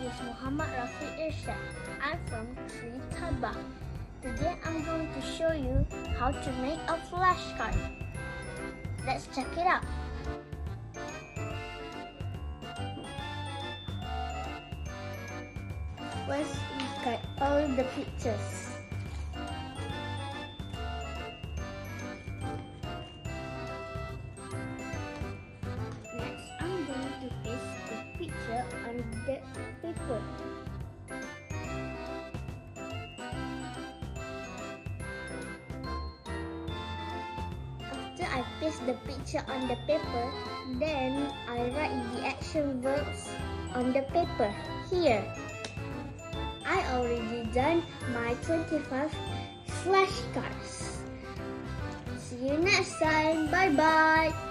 is Muhammad Rafi Irshad. I'm from Sri Sabah. Today I'm going to show you how to make a flashcard. Let's check it out. First, we cut all the pictures. Next, I'm going to paste the picture on the paper. After I paste the picture on the paper, then I write the action verbs on the paper here. I already done my 25 flashcards. See you next time. Bye bye.